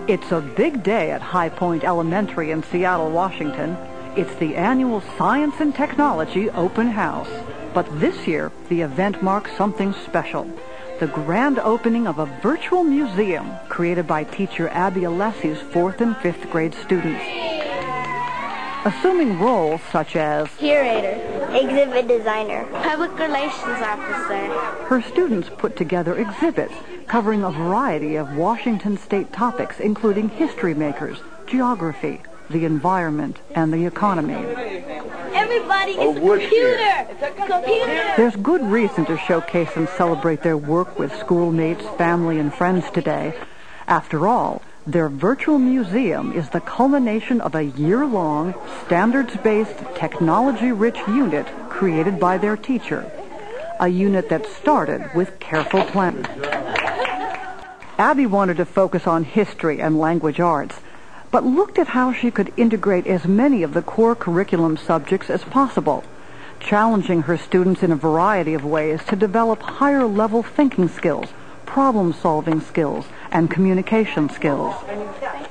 It's a big day at High Point Elementary in Seattle, Washington. It's the annual Science and Technology Open House. But this year, the event marks something special. The grand opening of a virtual museum created by teacher Abby Alessi's 4th and 5th grade students. Assuming roles such as curator, exhibit designer, public relations officer, her students put together exhibits covering a variety of Washington state topics, including history makers, geography, the environment, and the economy. Everybody is a computer! Computer! There's good reason to showcase and celebrate their work with schoolmates, family, and friends today. After all, their virtual museum is the culmination of a year-long, standards-based, technology-rich unit created by their teacher. A unit that started with careful planning. Abby wanted to focus on history and language arts, but looked at how she could integrate as many of the core curriculum subjects as possible, challenging her students in a variety of ways to develop higher-level thinking skills, problem-solving skills, and communication skills.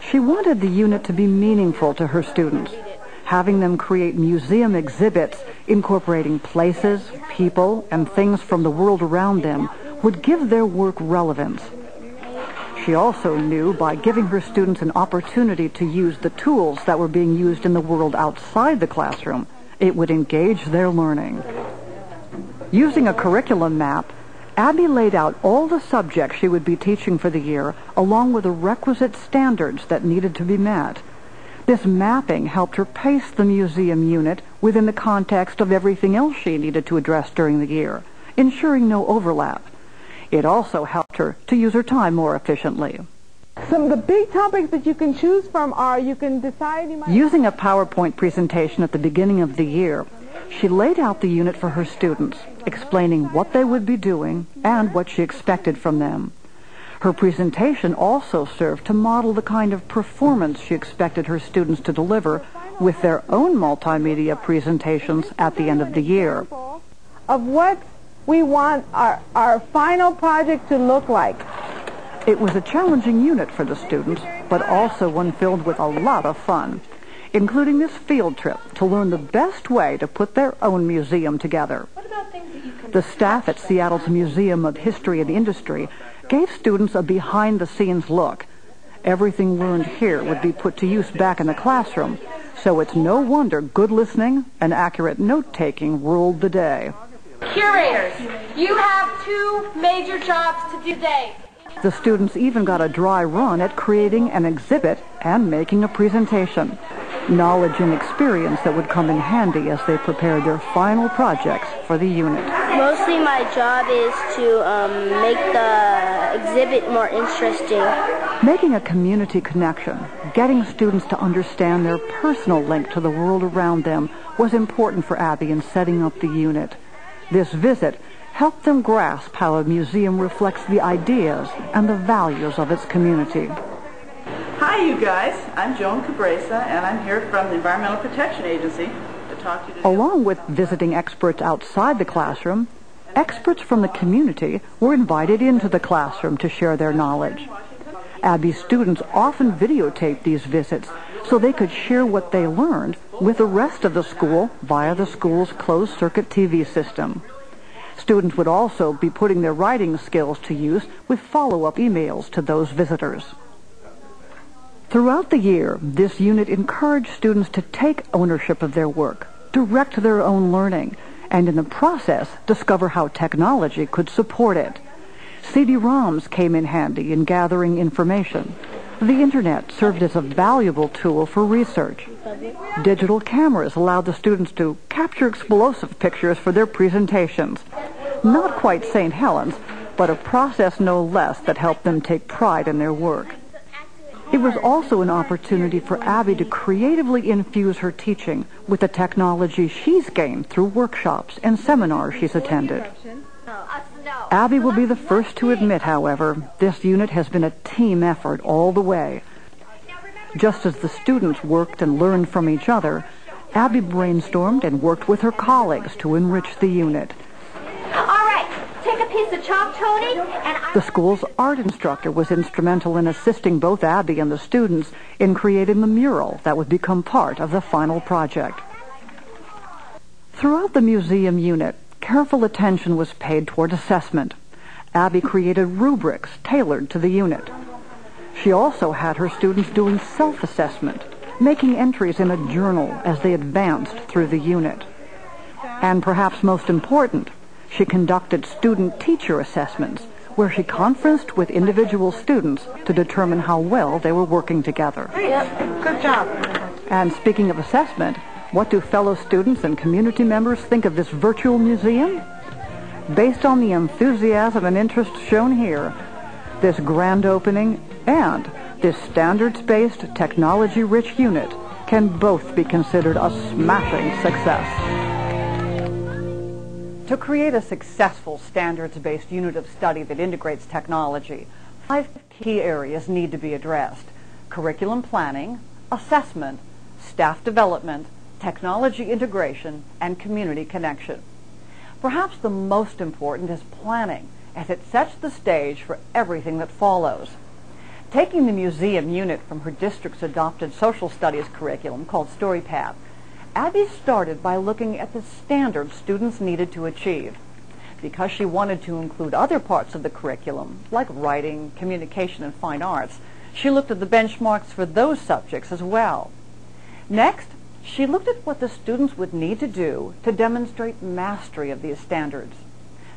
She wanted the unit to be meaningful to her students, having them create museum exhibits incorporating places, people, and things from the world around them would give their work relevance. She also knew by giving her students an opportunity to use the tools that were being used in the world outside the classroom, it would engage their learning. Using a curriculum map, Abby laid out all the subjects she would be teaching for the year, along with the requisite standards that needed to be met. This mapping helped her pace the museum unit within the context of everything else she needed to address during the year, ensuring no overlap. It also helped her to use her time more efficiently. Some of the big topics that you can choose from are using a PowerPoint presentation at the beginning of the year, she laid out the unit for her students, explaining what they would be doing and what she expected from them. Her presentation also served to model the kind of performance she expected her students to deliver with their own multimedia presentations at the end of the year. Of what we want our final project to look like. It was a challenging unit for the students, but also one filled with a lot of fun, including this field trip to learn the best way to put their own museum together. The staff at Seattle's Museum of History and Industry gave students a behind-the-scenes look. Everything learned here would be put to use back in the classroom, so it's no wonder good listening and accurate note-taking ruled the day. Curators, you have 2 major jobs to do today. The students even got a dry run at creating an exhibit and making a presentation. Knowledge and experience that would come in handy as they prepared their final projects for the unit. Mostly my job is to make the exhibit more interesting. Making a community connection, getting students to understand their personal link to the world around them was important for Abby in setting up the unit. This visit helped them grasp how a museum reflects the ideas and the values of its community. Hi, you guys. I'm Joan Cabresa, and I'm here from the Environmental Protection Agency to talk to you today. Along with visiting experts outside the classroom, experts from the community were invited into the classroom to share their knowledge. Abby's students often videotaped these visits so they could share what they learned with the rest of the school via the school's closed-circuit TV system. Students would also be putting their writing skills to use with follow-up emails to those visitors. Throughout the year, this unit encouraged students to take ownership of their work, direct their own learning, and in the process, discover how technology could support it. CD-ROMs came in handy in gathering information. The Internet served as a valuable tool for research. Digital cameras allowed the students to capture explosive pictures for their presentations. Not quite St. Helens, but a process no less that helped them take pride in their work. It was also an opportunity for Abby to creatively infuse her teaching with the technology she's gained through workshops and seminars she's attended. Abby will be the first to admit, however, this unit has been a team effort all the way. Just as the students worked and learned from each other, Abby brainstormed and worked with her colleagues to enrich the unit. All right, take a piece of chalk, Tony, and The school's art instructor was instrumental in assisting both Abby and the students in creating the mural that would become part of the final project. Throughout the museum unit, careful attention was paid toward assessment. Abby created rubrics tailored to the unit. She also had her students doing self-assessment, making entries in a journal as they advanced through the unit. And perhaps most important, she conducted student-teacher assessments, where she conferenced with individual students to determine how well they were working together. Yep, good job. And speaking of assessment, what do fellow students and community members think of this virtual museum? Based on the enthusiasm and interest shown here, this grand opening and this standards-based, technology-rich unit can both be considered a smashing success. To create a successful standards-based unit of study that integrates technology, 5 key areas need to be addressed: curriculum planning, assessment, staff development, technology integration, and community connection. Perhaps the most important is planning, as it sets the stage for everything that follows. Taking the museum unit from her district's adopted social studies curriculum called StoryPath, Abby started by looking at the standards students needed to achieve. Because she wanted to include other parts of the curriculum, like writing, communication, and fine arts, she looked at the benchmarks for those subjects as well. Next, she looked at what the students would need to do to demonstrate mastery of these standards.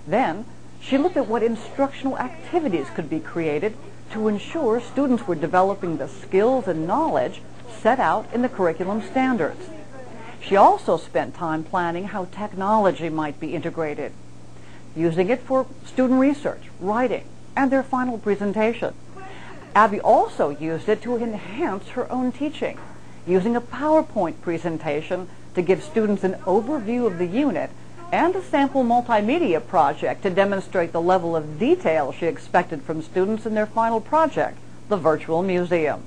Then, she looked at what instructional activities could be created to ensure students were developing the skills and knowledge set out in the curriculum standards. She also spent time planning how technology might be integrated, using it for student research, writing, and their final presentation. Abby also used it to enhance her own teaching, using a PowerPoint presentation to give students an overview of the unit and a sample multimedia project to demonstrate the level of detail she expected from students in their final project, the virtual museum.